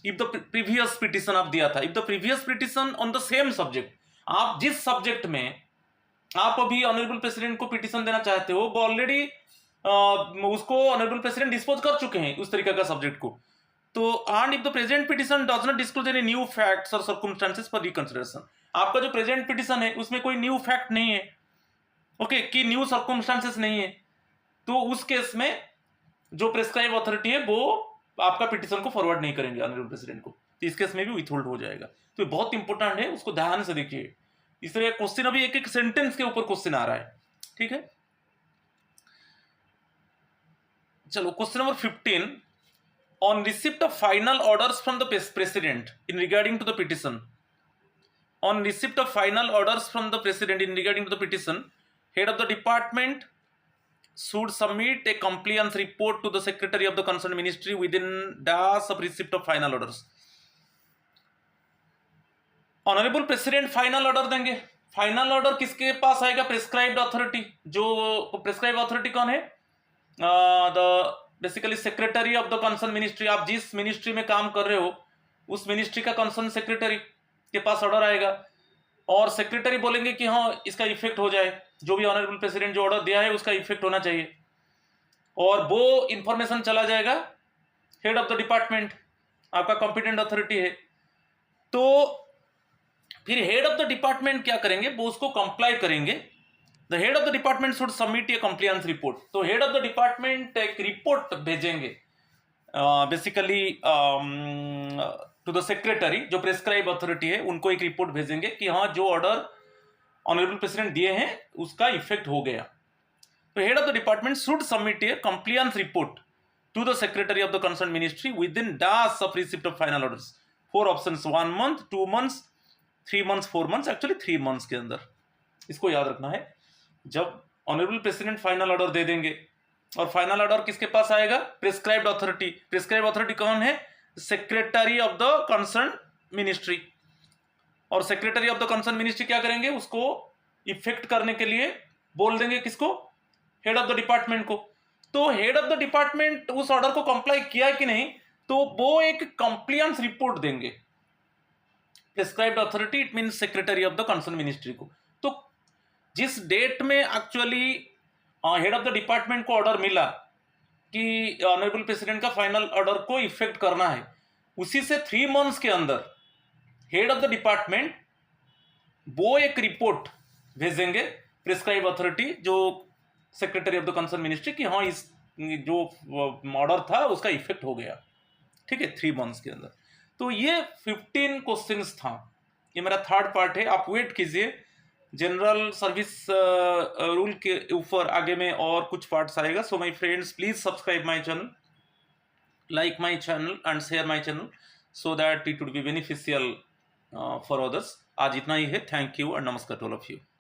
इफ द प्रीवियस पिटिशन आप दिया था, if the previous petition on the same subject, आप जिस सब्जेक्ट में आप अभी ऑनरेबल प्रेसिडेंट को पिटिशन देना चाहते हो, वो ऑलरेडी उसको ऑनरेबल प्रेसिडेंट डिस्पोज कर चुके हैं उस तरीका का सब्जेक्ट को। तो and if the present petition does not disclose any new facts और सर्कमस्टेंसेस फॉर रिकंसिडरेशन, आपका जो प्रेजेंट पिटिशन है उसमें कोई न्यू फैक्ट नहीं है, ओके, कि न्यू सर्कमस्टेंसेस नहीं है, तो उस केस में जो प्रेस्क्राइब अथॉरिटी है वो आपका पिटिशन को फॉरवर्ड नहीं करेंगे ऑनरेबल प्रेसिडेंट को, तो इस केस में भी विथहोल्ड हो जाएगा। तो ये बहुत इंपॉर्टेंट है, उसको ध्यान से देखिए। इसलिए क्वेश्चन अभी एक एक सेंटेंस के ऊपर क्वेश्चन आ रहा है, ठीक है। चलो question number 15, on receipt of final orders from the president in regarding to the petition, on receipt of final orders from the president in regarding to the petition, head of the department should submit a compliance report to the secretary of the concerned ministry within days of receipt of final orders। Honourable president final order देंगे। Final order किसके पास आएगा? Prescribed authority. जो prescribed authority कौन है? Basically secretary of the concern ministry. आप जिस ministry में काम कर रहे हो उस मिनिस्ट्री का कंसर्न सेक्रेटरी के पास ऑर्डर आएगा, और सेक्रेटरी बोलेंगे कि हाँ इसका इफेक्ट हो जाए, जो भी ऑनरेबल प्रेसिडेंट जो ऑर्डर दिया है उसका इफेक्ट होना चाहिए, और वो इंफॉर्मेशन चला जाएगा हेड ऑफ द डिपार्टमेंट, आपका कॉम्पिटेंट अथॉरिटी है। तो फिर हेड ऑफ द डिपार्टमेंट क्या करेंगे? वो उसको कंप्लाई करेंगे। The head of the department should submit a compliance report. तो हेड ऑफ द डिपार्टमेंट एक रिपोर्ट भेजेंगे बेसिकली टू द सेक्रेटरी, जो प्रेस्क्राइब अथॉरिटी है उनको एक रिपोर्ट भेजेंगे कि हाँ जो ऑर्डर ऑनरेबल प्रेसिडेंट दिए हैं उसका इफेक्ट हो गया। तो head of the department should submit a compliance report to the secretary of the concern ministry within days of receipt of final orders. 4 options, 1 month, 2 months, 3 months, 4 months, actually 3 months के अंदर। इसको याद रखना है। जब honourable president final order दे देंगे, और फाइनल ऑर्डर किसके पास आएगा? Prescribed authority. प्रेस्क्राइब्ड अथॉरिटी कौन है? Secretary of the concern ministry. और secretary of the concern ministry क्या करेंगे? उसको इफेक्ट करने के लिए बोल देंगे किसको? हेड ऑफ द डिपार्टमेंट को। तो हेड ऑफ द डिपार्टमेंट उस ऑर्डर को कंप्लाई किया कि नहीं, तो वो एक कंप्लायंस रिपोर्ट देंगे prescribed authority, it means secretary of the concern ministry को। तो जिस डेट में actually head of the department को ऑर्डर मिला कि ऑनरेबल प्रेसिडेंट का फाइनल ऑर्डर को इफेक्ट करना है, उसी से 3 मंथ्स के अंदर हेड ऑफ द डिपार्टमेंट वो एक रिपोर्ट भेजेंगे प्रेस्क्राइब अथॉरिटी, जो secretary of the concern ministry, कि हाँ इस जो ऑर्डर था उसका इफेक्ट हो गया, ठीक है, 3 मंथ्स के अंदर। तो ये 15 क्वेश्चंस था। ये मेरा 3rd पार्ट है। आप वेट कीजिए, जनरल सर्विस रूल के ऊपर आगे में और कुछ पार्ट्स आएगा। So my friends, please subscribe my channel, like my channel and share my channel, so that it would be beneficial for others. आज इतना ही है। थैंक यू एंड नमस्कार टू ऑल ऑफ यू।